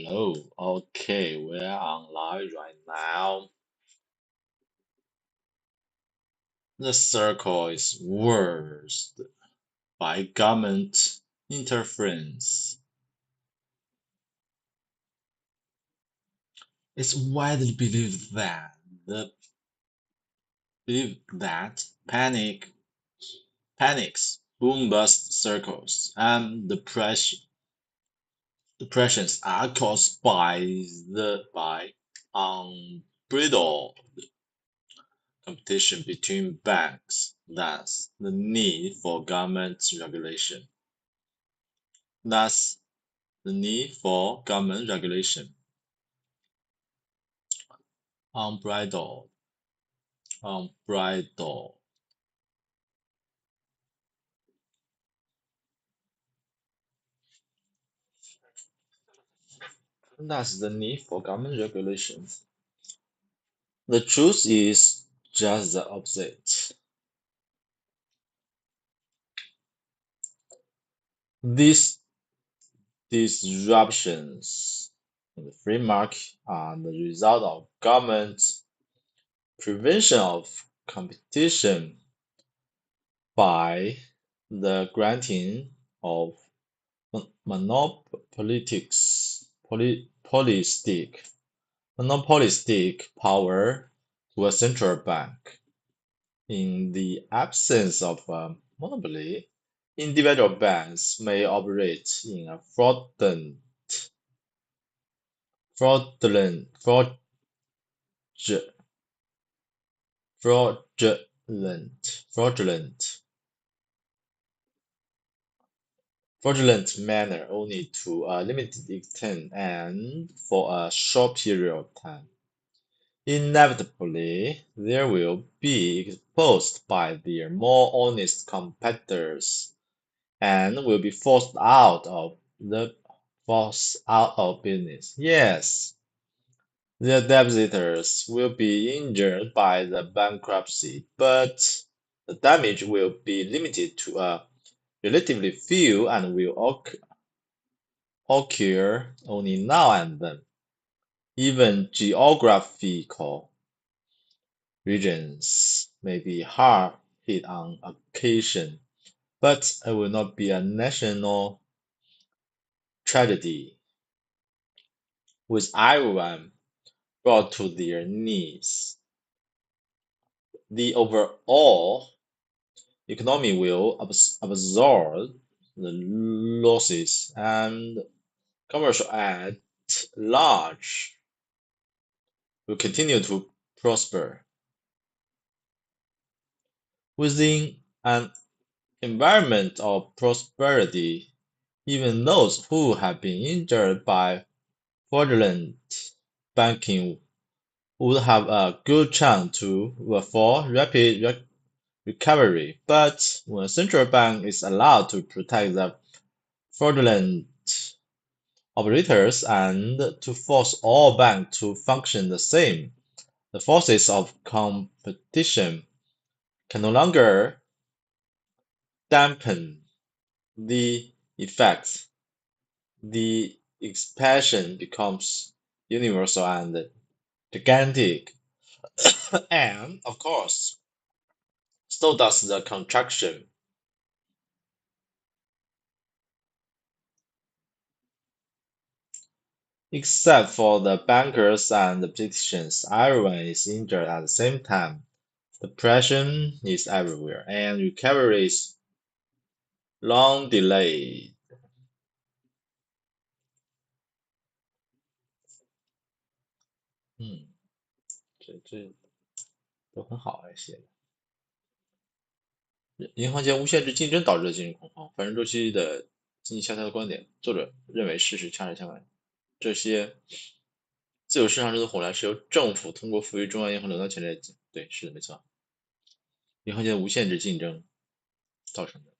Hello. Okay, we're on live right now. The circle is worst by government interference. It's widely believed that panics, boom bust circles, and depressions are caused by unbridled competition between banks, thus the need for government regulation. Thus, the need for government regulation. Unbridled, unbridled. Thus, the need for government regulation. The truth is just the opposite. These disruptions in the free market are the result of government prevention of competition by the granting of monopolistic power to a central bank. In the absence of a monopoly, individual banks may operate in a fraudulent, fraudulent fraudulent manner only to a limited extent and for a short period of time. Inevitably, they will be exposed by their more honest competitors and will be forced out of business. Yes, their depositors will be injured by the bankruptcy, but the damage will be limited to a relatively few and will occur only now and then. Even geographical regions may be hard hit on occasion, but it will not be a national tragedy, with everyone brought to their knees. The overall economy will absorb the losses, and commercial at large will continue to prosper. Within an environment of prosperity, even those who have been injured by fraudulent banking would have a good chance for rapid recovery. But when a central bank is allowed to protect the fraudulent operators and to force all banks to function the same, the forces of competition can no longer dampen the effects. The expansion becomes universal and gigantic, and of course, so does the contraction. Except for the bankers and the politicians, everyone is injured at the same time. Depression is everywhere, and recovery is long delayed.嗯，这都很好啊，写的。银行间无限制竞争导致的金融恐慌，反正周期的经济萧条的观点，作者认为事实恰恰相反。这些自由市场中的混乱是由政府通过赋予中央银行垄断权力，对，是的，没错，银行间的无限制竞争造成的，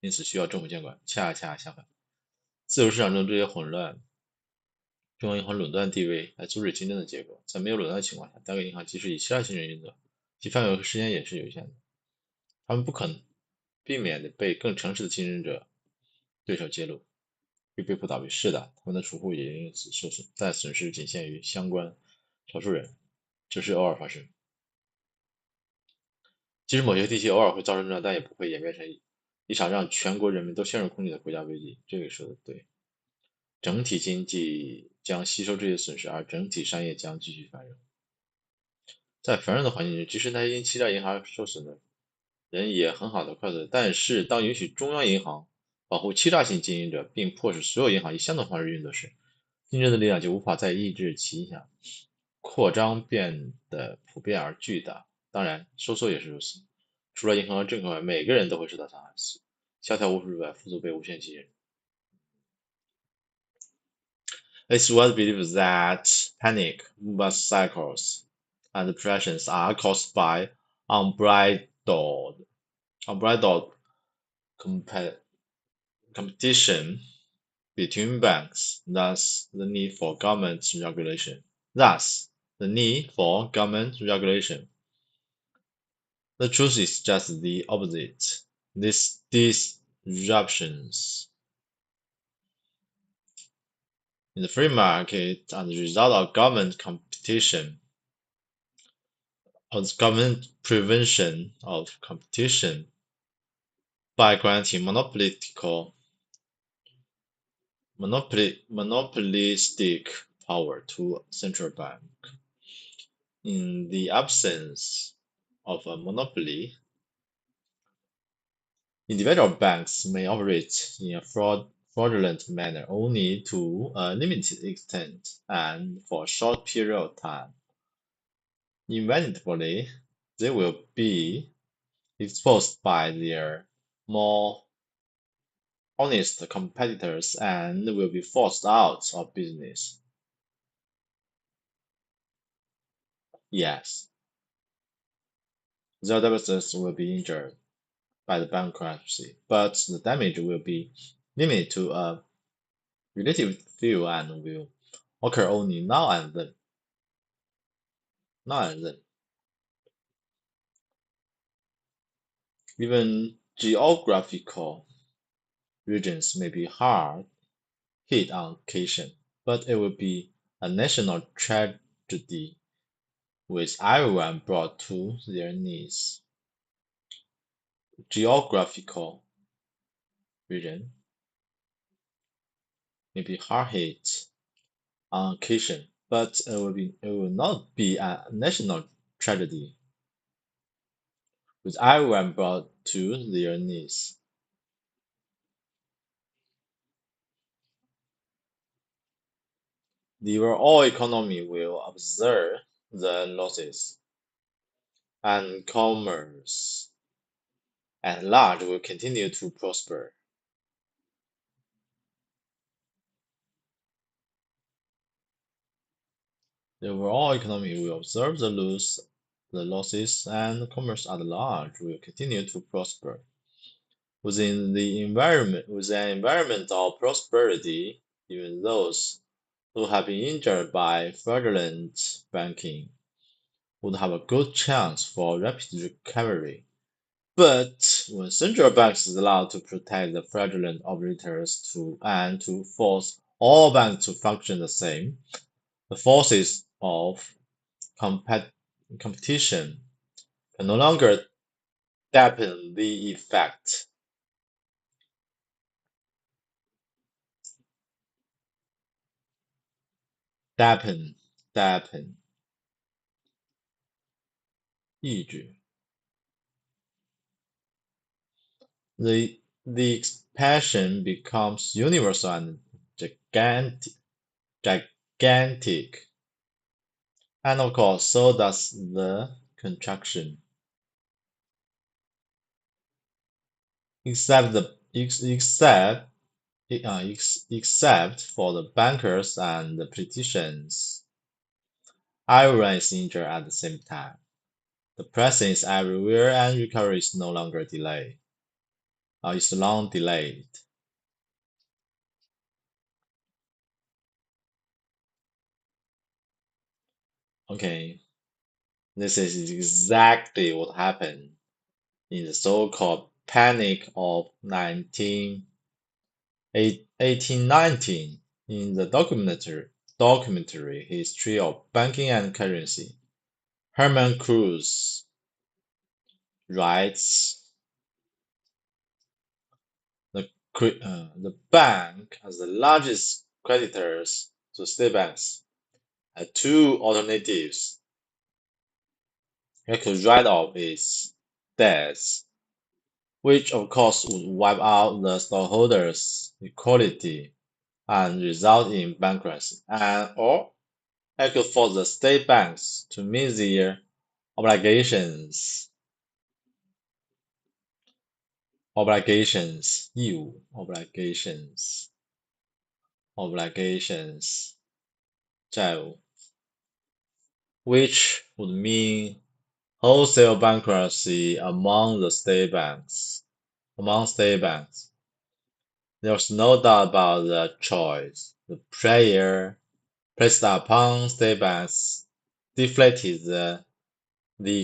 因此需要政府监管，恰恰相反。自由市场中这些混乱，中央银行垄断地位来阻止竞争的结果，在没有垄断的情况下，单个银行即使以其他形式运作，其范围和时间也是有限的，他们不可能避免的被更诚实的竞争者对手揭露。并被迫倒闭。是的，他们的储户也因此受损，但损失仅限于相关少数人，这是偶尔发生。即使某些地区偶尔会造成战争，但也不会演变成一场让全国人民都陷入困境的国家危机。这个说的对，整体经济将吸收这些损失，而整体商业将继续繁荣。在繁荣的环境中，即使那些因欺诈银行受损的人也很好的快乐。但是，当允许中央银行保护欺诈性经营者，并迫使所有银行以相同方式运作时，竞争的力量就无法再抑制其影响，扩张变得普遍而巨大。当然，收缩也是如此。除了银行和政客外，每个人都会受到伤害。萧条无处不在，富足被无限期限。It's well believed that panic, bus cycles, and depressions are caused by unbridled competition between banks, thus the need for government regulation. Thus, the need for government regulation. The truth is just the opposite. These disruptions in the free market are the result of government competition, of government prevention of competition by granting monopolistic power to central bank. In the absence of a monopoly, individual banks may operate in a fraudulent manner only to a limited extent and for a short period of time. Inevitably, they will be exposed by their more honest competitors and will be forced out of business. Yes, their depositors will be injured by the bankruptcy, but the damage will be limited to a relative few and will occur only now and then. Now and then. Even geographical regions may be hard hit on occasion, but it will be a national tragedy with everyone brought to their knees. Geographical region may be hard hit on occasion, but it will not be a national tragedy with everyone brought to their knees. The overall economy will absorb the losses, and commerce at large will continue to prosper. The overall economy will absorb the losses, and commerce at large will continue to prosper. Within an environment of prosperity, even those who have been injured by fraudulent banking would have a good chance for rapid recovery. But when central banks is allowed to protect the fraudulent operators and to force all banks to function the same, the forces of competition can no longer dampen the effect. Dampen, dampen, 抑制 the expansion becomes universal and gigantic, and of course, so does the contraction. Except the except for the bankers and the politicians, everyone is injured at the same time. The present is everywhere, and recovery is no longer delayed. It's long delayed. Okay, this is exactly what happened in the so-called Panic of 19 1819 in the documentary History of Banking and Currency. Herman Cruz writes, the bank, as the largest creditors to state banks, had two alternatives. It could write off its debts, which of course would wipe out the stockholders' equity and result in bankruptcy, or it could force the state banks to meet their obligations, 义务 obligations 债务 which would mean wholesale bankruptcy among state banks. There was no doubt about the choice. The prayer placed upon state banks deflated the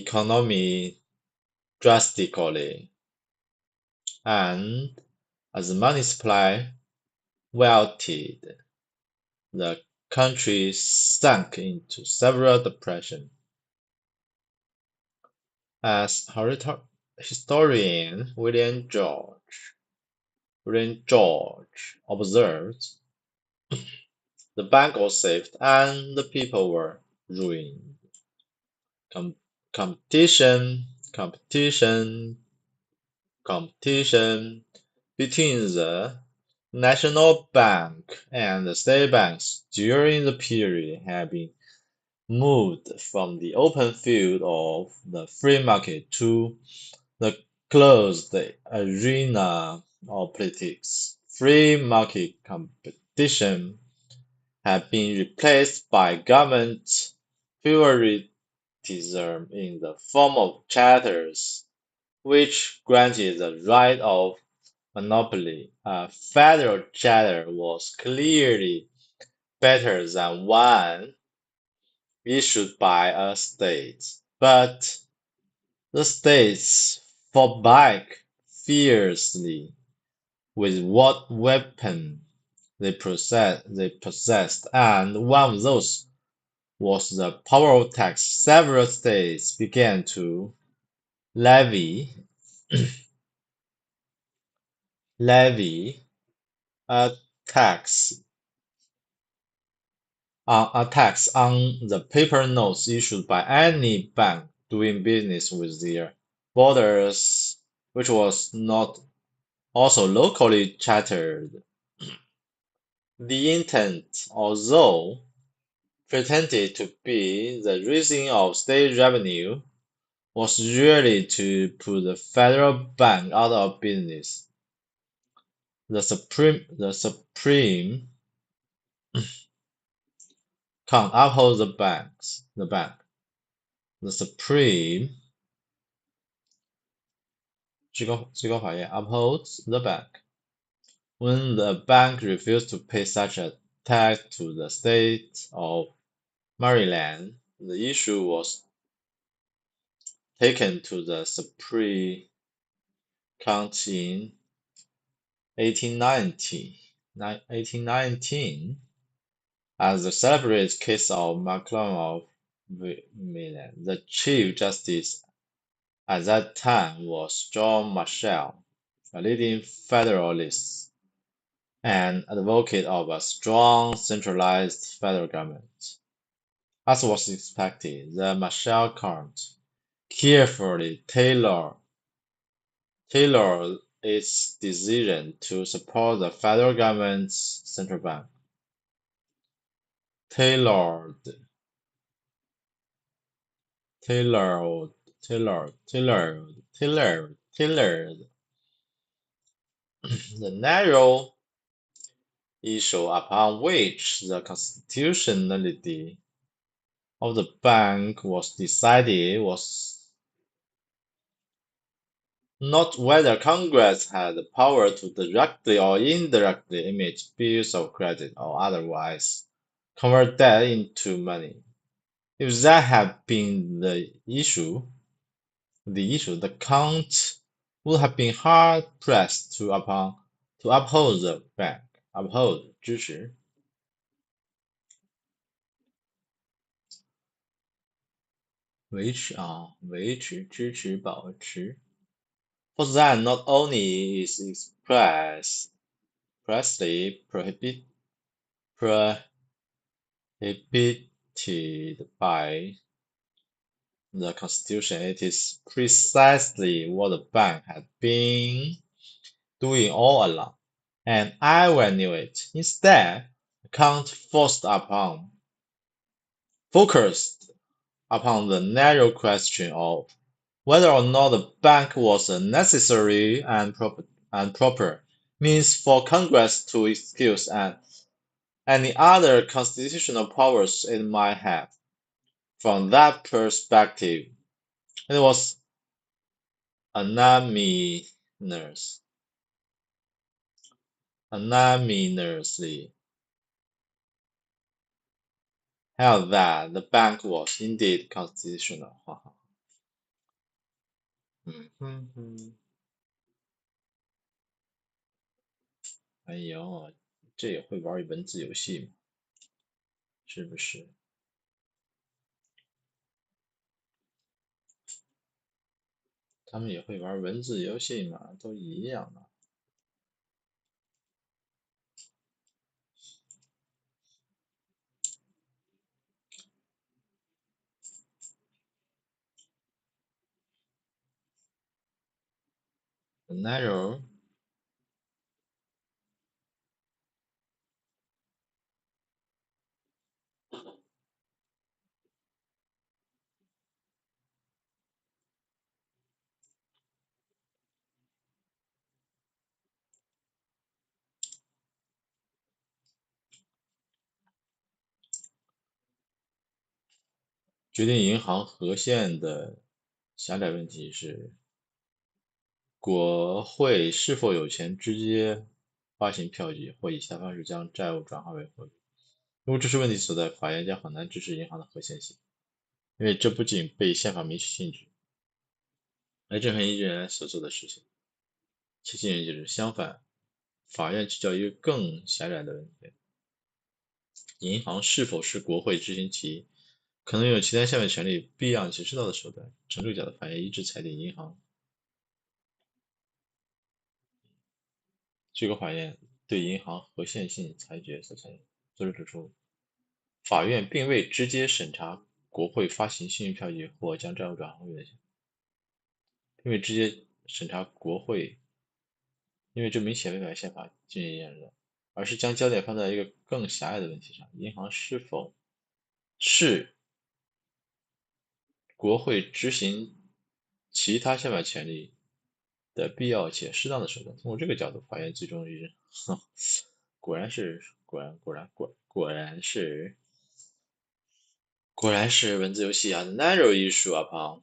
economy drastically, and as the money supply wilted, the country sank into severe depression. As historian William George observed, the bank was saved and the people were ruined. Competition between the national bank and the state banks during the period had been moved from the open field of the free market to the closed arena of politics. Free market competition had been replaced by government favoritism in the form of charters, which granted the right of monopoly. A federal charter was clearly better than one issued by a state, but the states fought back fiercely with what weapon they possessed, and one of those was the power of tax. Several states began to levy a tax on the paper notes issued by any bank doing business with their borders, which was not also locally chartered. The intent, although pretended to be the raising of state revenue, was really to put the federal bank out of business. The Supreme can't uphold the bank. The Supreme 最高法院 upholds the bank. When the bank refused to pay such a tax to the state of Maryland, the issue was taken to the Supreme Court in 1819 as the celebrated case of McClellan of Maryland. The Chief Justice at that time was John Marshall, a leading Federalist and advocate of a strong centralized federal government. As was expected, the Marshall Court carefully tailored its decision to support the federal government's central bank. Tailored. The narrow issue upon which the constitutionality of the bank was decided was not whether Congress had the power to directly or indirectly emit bills of credit or otherwise convert debt into money. If that had been the issue, the count would have been hard pressed to upon to uphold the bank, uphold 支持。维持啊，维持、支持、保持。For that, not only is expressly prohibited by the Constitution, it is precisely what the bank had been doing all along, and everyone knew it. Instead, account focused upon the narrow question of whether or not the bank was a necessary and proper means for Congress to execute any other constitutional powers it might have. From that perspective, it was unanimously held that the bank was indeed constitutional. 哎呦，这也会玩文字游戏吗？是不是？他们也会玩文字游戏嘛，都一样嘛。The narrow 决定银行合宪的狭窄问题是，国会是否有权直接发行票据，或以其他方式将债务转化为货币。如果这是问题所在，法院将很难支持银行的合宪性，因为这不仅被宪法明确禁止，而任何一人所做的事情。其进人就是相反，法院聚焦一个更狭窄的问题：银行是否是国会执行其可能有其他下面权利必让其知道的手段。从这个角度，法院一致裁定银行。最高法院对银行合宪性裁决所裁定，作者指出，法院并未直接审查国会发行信用票据或将债务转化为并未直接审查国会，因为这明显违反宪法禁止言论，而是将焦点放在一个更狭隘的问题上：银行是否是国会执行其他宪法权利的必要且适当的手段。通过这个角度，法院最终认，果然是文字游戏啊 ！Narrow issue upon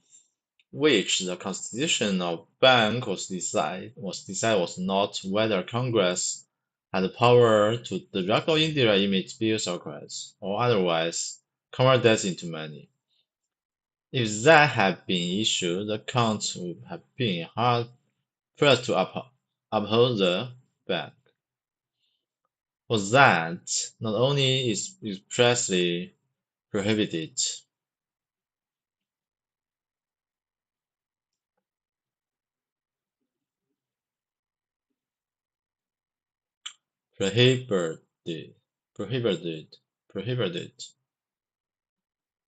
which the constitution of bank was decided was not whether Congress had the power to directly or indirectly emit bills or credits, or otherwise convert debts into money. If that had been issued, the count would have been hard pressed to uphold the bank. For that, not only is expressly prohibited prohibited prohibited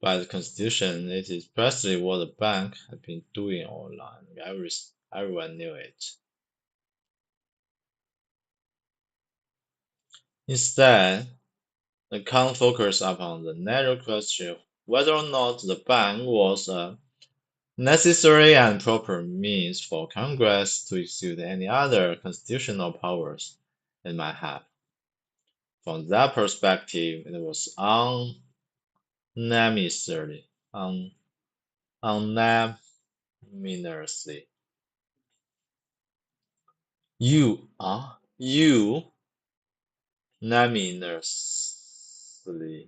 by the Constitution, it is precisely what the bank had been doing all along. Everyone knew it. Instead, the count focused upon the narrow question of whether or not the bank was a necessary and proper means for Congress to execute any other constitutional powers it might have. From that perspective, it was unanimously unanimously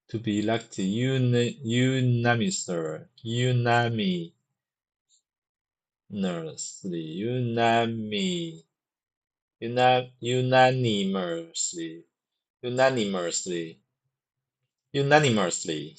to be elected unanimously, unanimously, unanimously.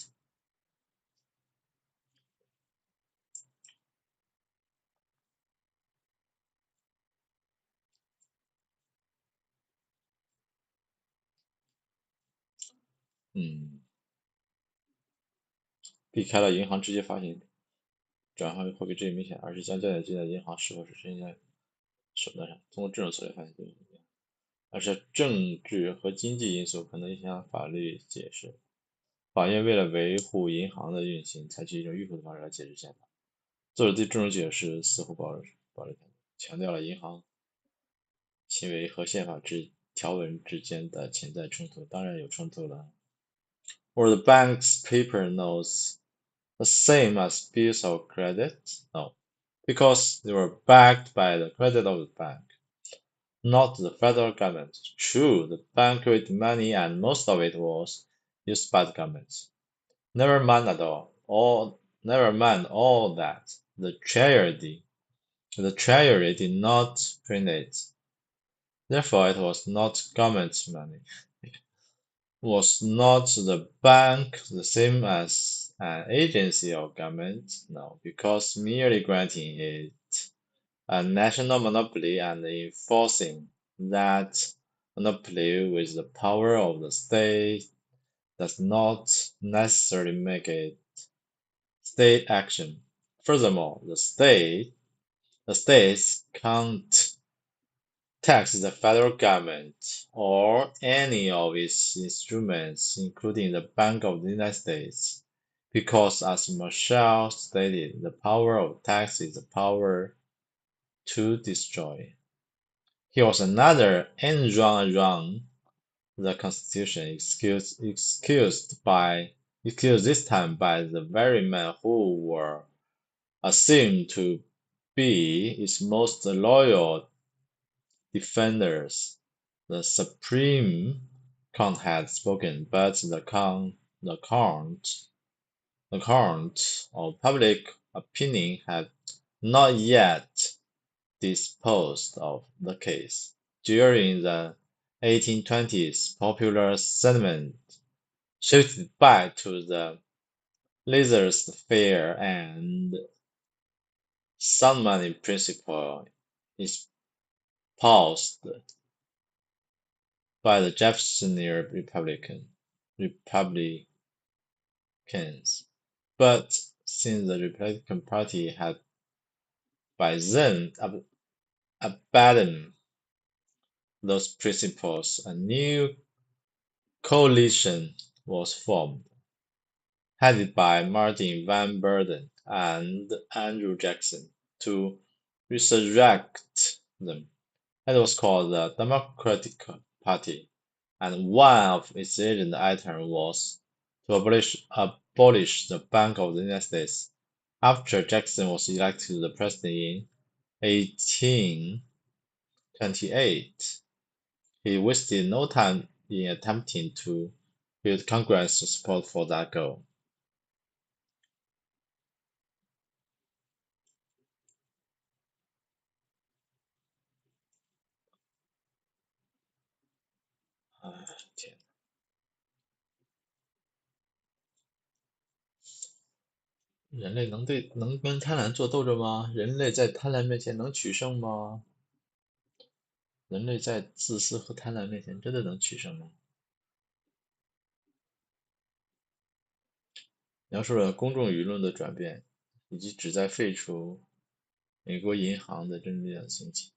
避开了银行直接发行转换货币这一明显，而是将焦点集中在银行是否是真在手段上。通过这种策略发现，而是政治和经济因素可能影响法律解释。法院为了维护银行的运行，采取一种迂回的方式来解释宪法。作者对这种解释似乎保留态度，强调了银行行为和宪法条文之间的潜在冲突。当然有冲突了。Were the bank's paper notes the same as bills of credit? No, because they were backed by the credit of the bank, not the federal government. True, the bank created money and most of it was used by the government. Never mind all that. The treasury did not print it. Therefore, it was not government money. Was not the bank the same as an agency of government? No, because merely granting it a national monopoly and enforcing that monopoly with the power of the state does not necessarily make it state action. Furthermore, the states can't tax the federal government or any of its instruments, including the Bank of the United States, because, as Marshall stated, the power of tax is the power to destroy. Here was another end run around the Constitution, excused this time by the very men who were assumed to be its most loyal defenders. The Supreme Court had spoken, but the current of public opinion had not yet disposed of the case. During the 1820s, popular sentiment shifted back to the laissez-faire and sound money principle espoused by the Jeffersonian Republicans. But since the Republican Party had by then abandoned those principles, a new coalition was formed, headed by Martin Van Buren and Andrew Jackson, to resurrect them. It was called the Democratic Party, and one of its agenda items was to abolish the Bank of the United States. After Jackson was elected the president in 1828, he wasted no time in attempting to build Congress support for that goal. 天，人类能跟贪婪做斗争吗？人类在贪婪面前能取胜吗？人类在自私和贪婪面前真的能取胜吗？描述了公众舆论的转变，以及旨在废除美国银行的真正的兴起。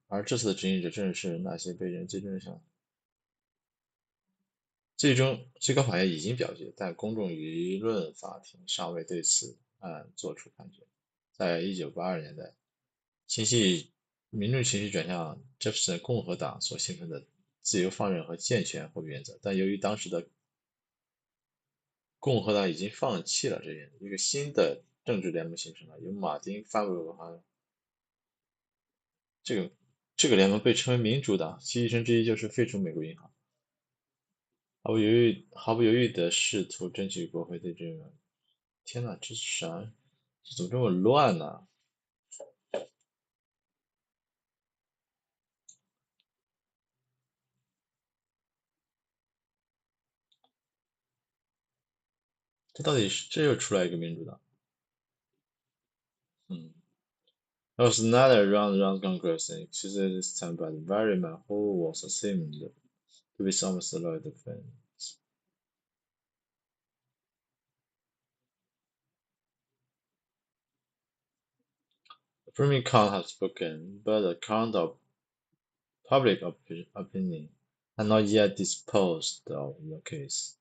而这次的执行者正是那些被人最终最高法院已经表决，但公众舆论法庭尚未对此案作出判决。在1982年代，民众情绪转向杰弗森共和党所信奉的自由放任和健全货币原则，但由于当时的共和党已经放弃了这些，一个新的政治联盟形成了，由马丁·范布和这这个联盟被称为民主党，其议程之一就是废除美国银行，毫不犹豫地试图争取国会对这个。天呐，这是啥？这怎么这么乱呢？这到底是这又出来一个民主党？嗯。There was another round Congress executed this time by the very man who was assumed to be almost a loyal defense. The Supreme Court had spoken, but the current of public opinion had not yet disposed of the case.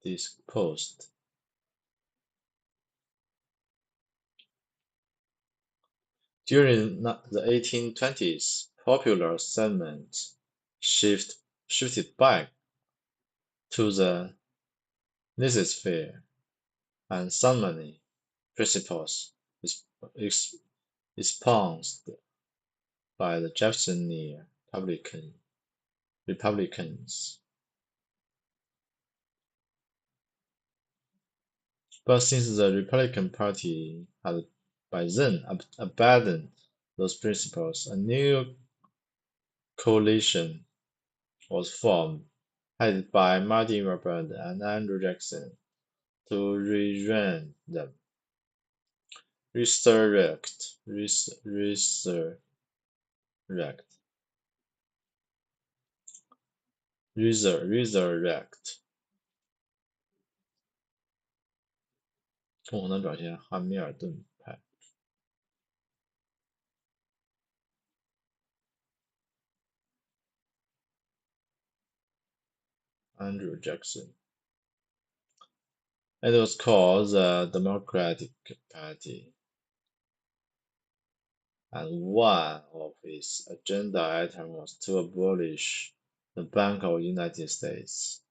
Disposed. During the 1820s, popular sentiment shifted back to the laissez-faire and ceremony principles espoused by the Jeffersonian Republicans. But since the Republican Party had by then abandoned those principles, a new coalition was formed, headed by Martin Roberts and Andrew Jackson, to rerun them. Resurrect. Resurrect. 共和党转型汉密尔顿派 Andrew Jackson. It was called the Democratic Party, and one of its agenda items was to abolish the Bank of the United States.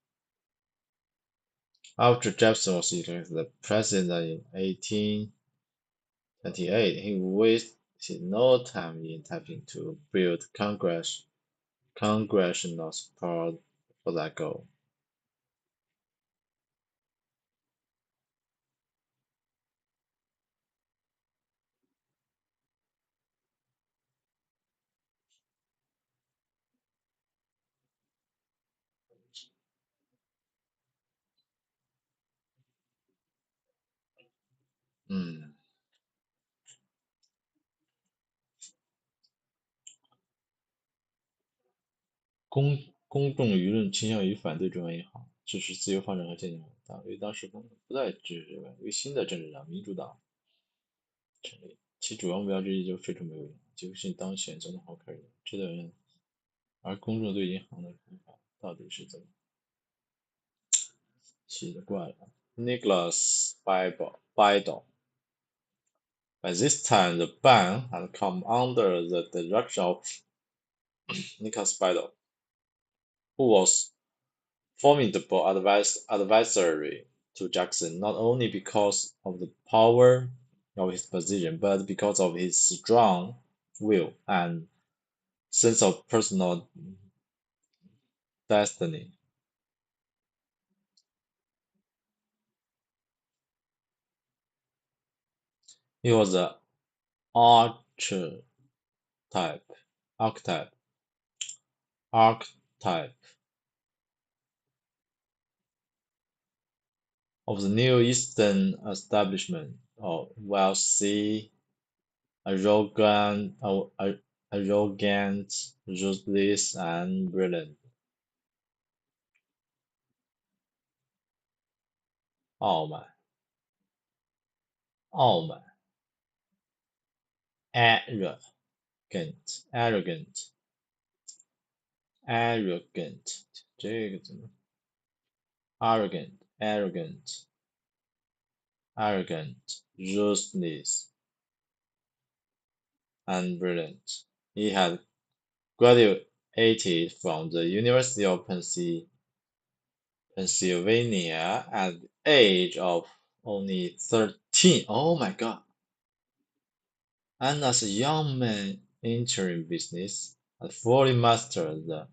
After Jefferson was elected president in 1828, he wasted no time in attempting to build congressional support for that goal. Mm. 公众舆论倾向于反对中央银行，支持自由发展和健全党，由于当时不再支持一个新的政治党民主党成立，其主要目标之一就是废除美国银行，杰克逊当选总统后开始这段，而公众对银行的看法到底是怎么奇了怪了 ？Nicholas Bidle. By this time, the bank had come under the direction of Nicholas Bidle, who was formidable advisory to Jackson not only because of the power of his position, but because of his strong will and sense of personal destiny. He was the archetype, archetype, archetype of the New Eastern establishment of wealthy, arrogant, ruthless, and brilliant. 傲慢 arrogant, 这个怎么 arrogant, ruthless, and brilliant. He had graduated from the University of Pennsylvania at the age of only 13. Oh my god. And as a young man interim business and fully mastered the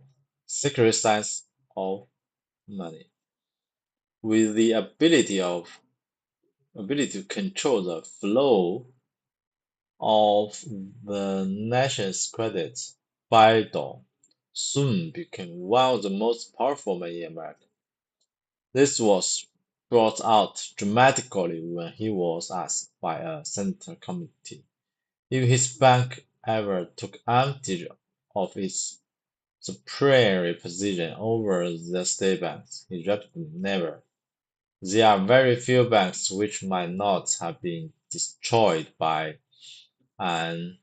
secret science of money. With the ability to control the flow of the nation's credit, Baidu soon became one of the most powerful men in America. This was brought out dramatically when he was asked by a Senate committee if his bank ever took advantage of its superior position over the state banks. He replied, never. There are very few banks which might not have been destroyed by an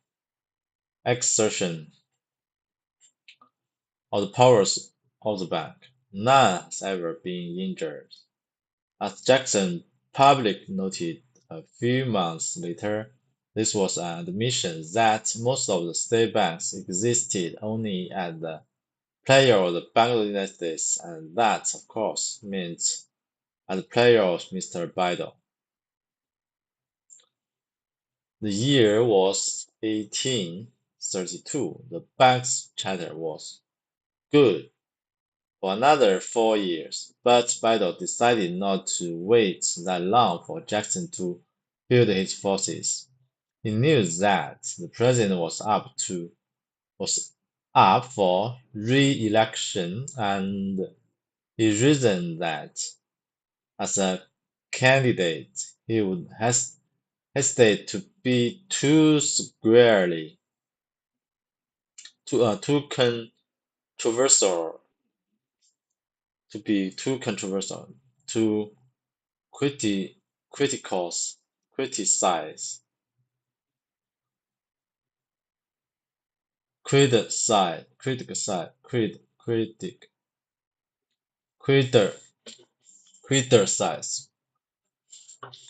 exertion of the powers of the bank. None has ever been injured. As Jackson publicly noted a few months later, this was an admission that most of the state banks existed only as the pleasure of the Bank of the United States, and that, of course, meant at the pleasure of Mr. Biden. The year was 1832. The bank's charter was good for another 4 years, but Biden decided not to wait that long for Jackson to build his forces. He knew that the president was up for re-election, and he reasoned that as a candidate he would hesitate to be too controversial, to criticals criticize criticize criticize crit, critic criti- criticize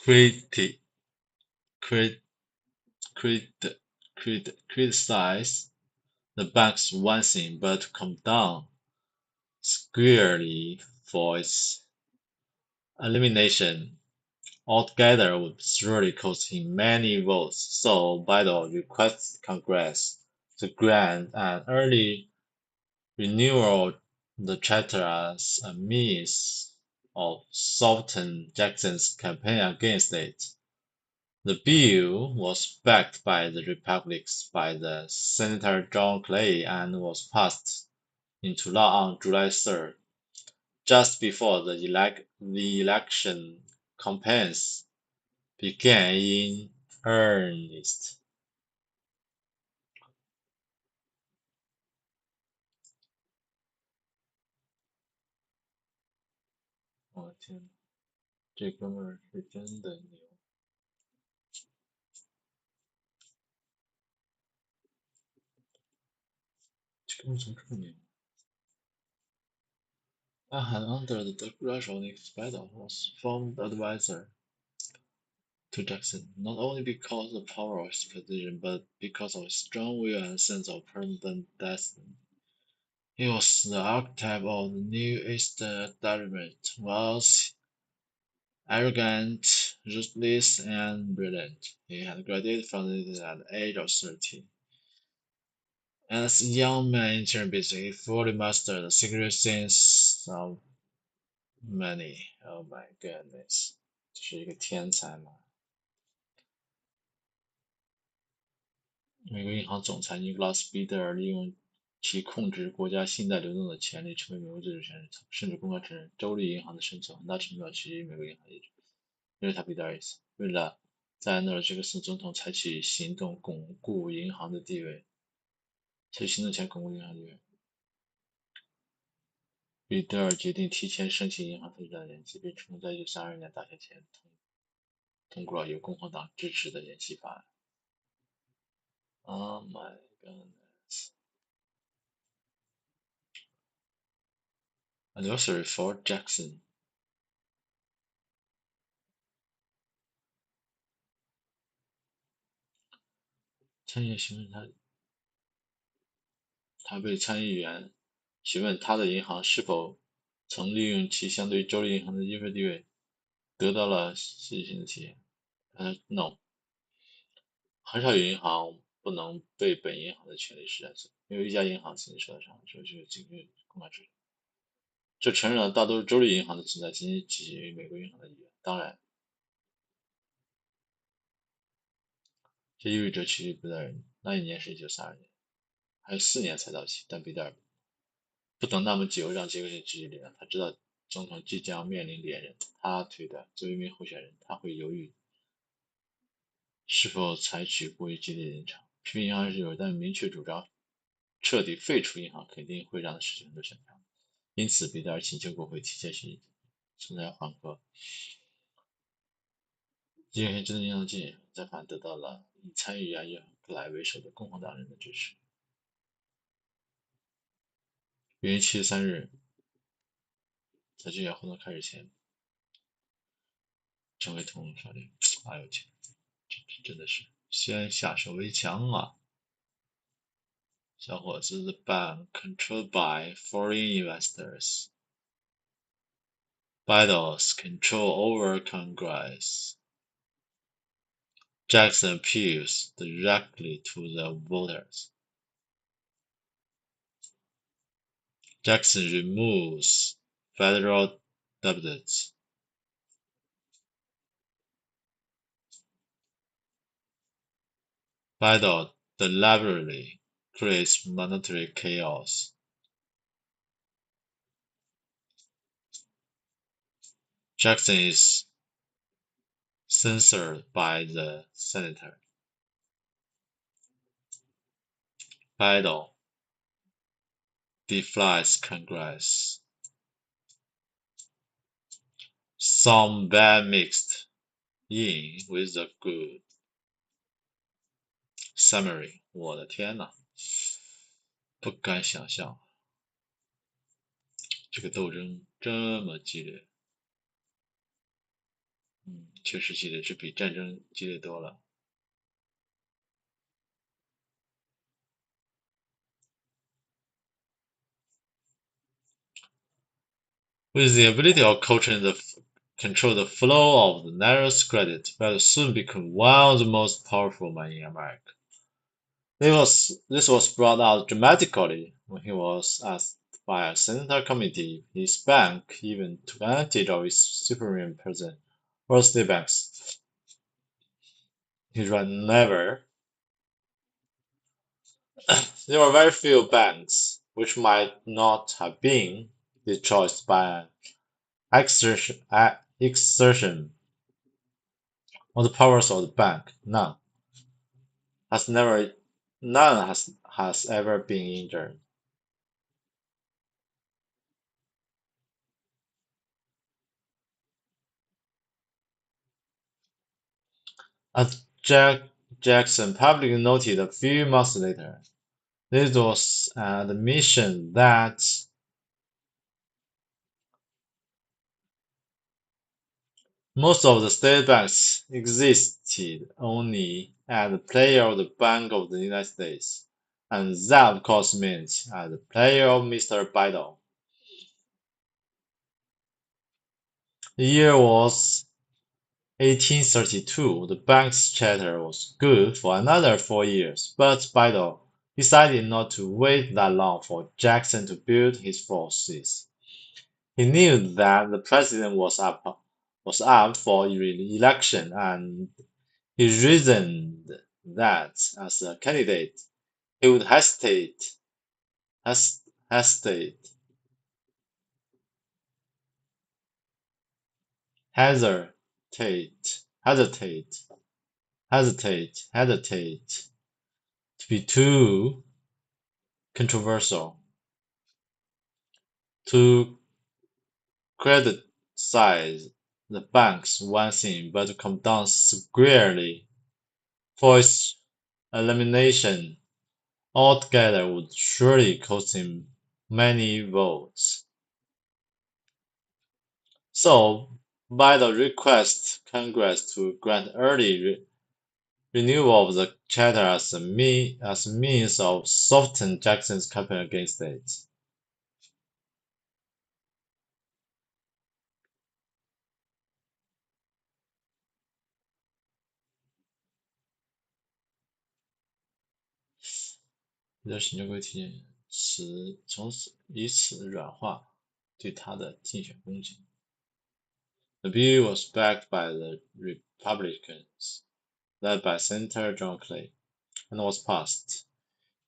criti, crit, criticize the bank's one thing, but to come down squarely for its elimination altogether would surely cost him many votes, so Biden requested Congress to grant an early renewal of the charter as a means of softening Jackson's campaign against it. The bill was backed by the Republicans by the Senator John Clay and was passed into law on July 3rd, just before the election campaigns began in earnest.我的天，这哥们儿是真的牛！这哥们儿怎么这么牛？I had under the Russian Expedal was formed advisor to Jackson, not only because of the power of his position, but because of his strong will and sense of permanent destiny. He was the archetype of the New Eastern establishment, was arrogant, ruthless, and brilliant. He had graduated from it at the age of 30. As a young man entering business, he fully mastered the secret science of money. Oh my goodness，这是一个天才嘛！美国银行总裁尼古拉斯·彼得尔利用其控制国家信贷流动的权利，成为美国最有权人，甚至公开承认州立银行的生存很大程度上取决于美国银行业。因为他彼得尔意思，为了在安德鲁·杰克逊总统采取行动巩固银行的地位，采取行动前巩固银行地位，彼得尔决定提前申请银行特许的延期，并成功在1932年大选前通过了由共和党支持的延期法案。Oh my goodness. Anniversary for Jackson. 参议员询问他被参议员询问他的银行是否曾利用其相对于州立银行的优势地位得到了戏剧性的体验。No， 很少有银行不能被本银行的权利施加罪。没有一家银行曾经受到伤害，这就是经济公开治理。这承认了大多数州立银行的存在仅仅体现于美国银行的意愿。当然，这意味着其不在人。那一年是1932年，还有4年才到期，但彼得尔不等那么久让杰克逊继续连任。他知道总统即将面临连任，他推断作为一名候选人，他会犹豫是否采取过于激烈的立场。批评银行是有，但明确主张彻底废除银行肯定会让他失去很多选票。因此，彼得尔请求国会提前审议，存在缓和杰克逊真正银行建议，在法案得到了以参议员约克莱为首的共和党人的支持。元月7月3日，在竞选活动开始前，郑伟同发令，哎呦天，这真的是先下手为强啊！小伙子，the bank controlled by foreign investors. Biden's control over Congress. Jackson appeals directly to the voters. Jackson removes federal debt. Biden deliberately creates monetary chaos. Jackson is censored by the senator. Biden defies Congress. Some bad mixed in with the good. Summary， 我的天呐，不敢想象这个斗争这么激烈。确实激烈，这比战争激烈多了。With the ability of culture to control the flow of the narrowest credit, will soon become one of the most powerful men in America. This was brought out dramatically when he was asked by a Senate committee if his bank even took advantage of its supreme presence over state banks. He replied, never. There were very few banks which might not have been destroyed by an exertion of the powers of the bank. None has ever been injured. As Jackson publicly noted a few months later, this was an admission that most of the state banks existed only as a player of the Bank of the United States, and that of course meant as a player of Mr. Biden. The year was 1832. The bank's charter was good for another 4 years, but Biden decided not to wait that long for Jackson to build his forces. He knew that the president was up for re-election, and he reasoned that as a candidate he would hesitate, hesitate, hesitate, hesitate to be too controversial, to criticize the bank's one thing, but to come down squarely for its elimination altogether would surely cost him many votes. So, Biden requests Congress to grant early renewal of the charter as a means of softening Jackson's campaign against it. 的行政规定从此以此软化对他的竞选攻击。The bill was backed by the Republicans, led by Senator JEKYLL, and was passed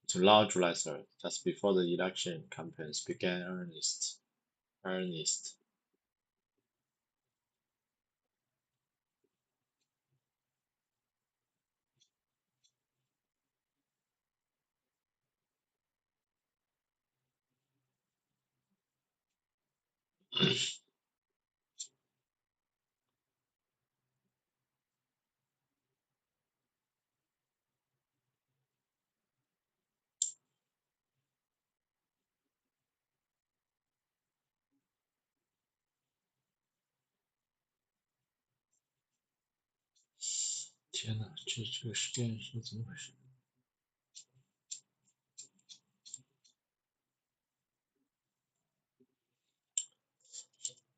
into law July 3rd, just before the election campaigns began earnest. 天哪，这个事件是怎么回事？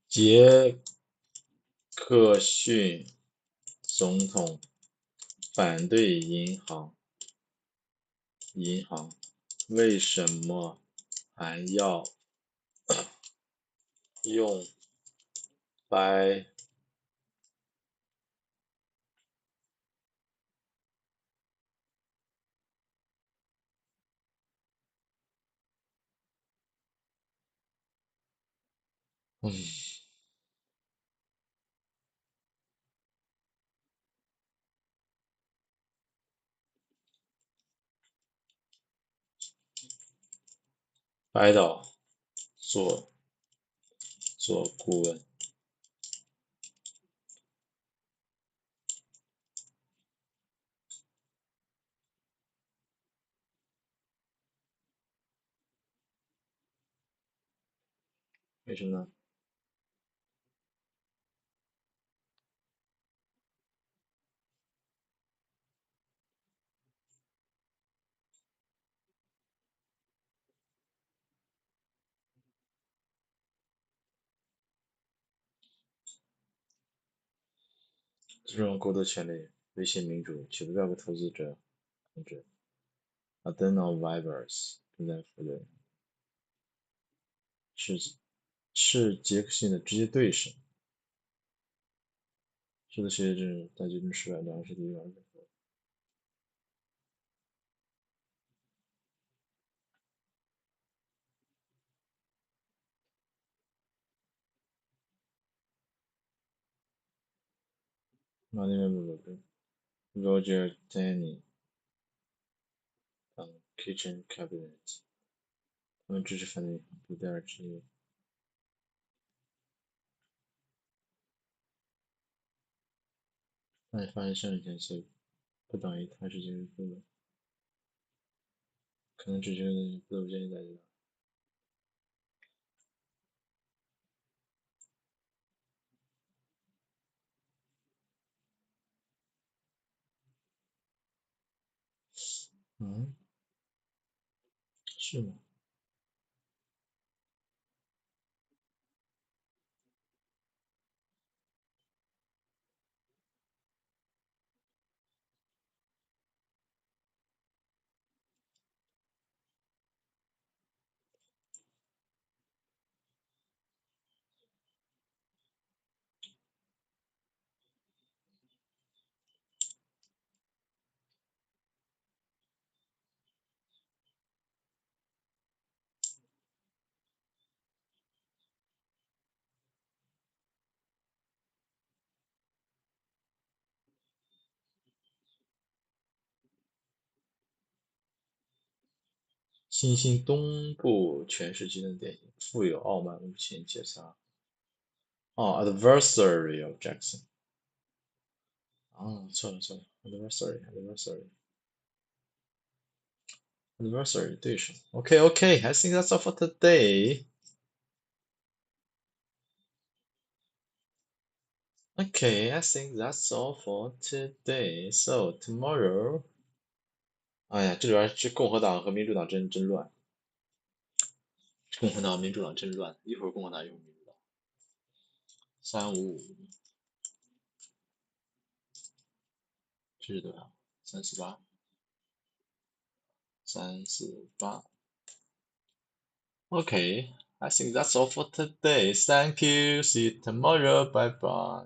杰克逊总统反对银行，为什么还要用白？白岛做顾问？为什么呢？这种购得权利威胁民主，企图外国投资者控制。Adenovirus 正在负责，是杰克逊的直接对手。是的，学制在决定失败，两个是第一个。马丁Roger Denny 当 Kitchen Cabinet， 他们支持反对布戴尔之夜。那你发现胜利前夕不等于他是杰克逊的，可能只是不得不建议大家。嗯，是吗？新兴东部全是极端典型，富有、傲慢、无情、解杀。哦，adversary of Jackson。哦，错了，adversary 对手。Okay, I think that's all for today. Okay, I think that's all for today. So tomorrow，哎呀，这里边是共和党和民主党真乱，共和党、民主党真乱，一会儿共和党，一会儿民主党。355，这是多少？348， 38. Okay, I think that's all for today. Thank you. See you tomorrow. Bye bye.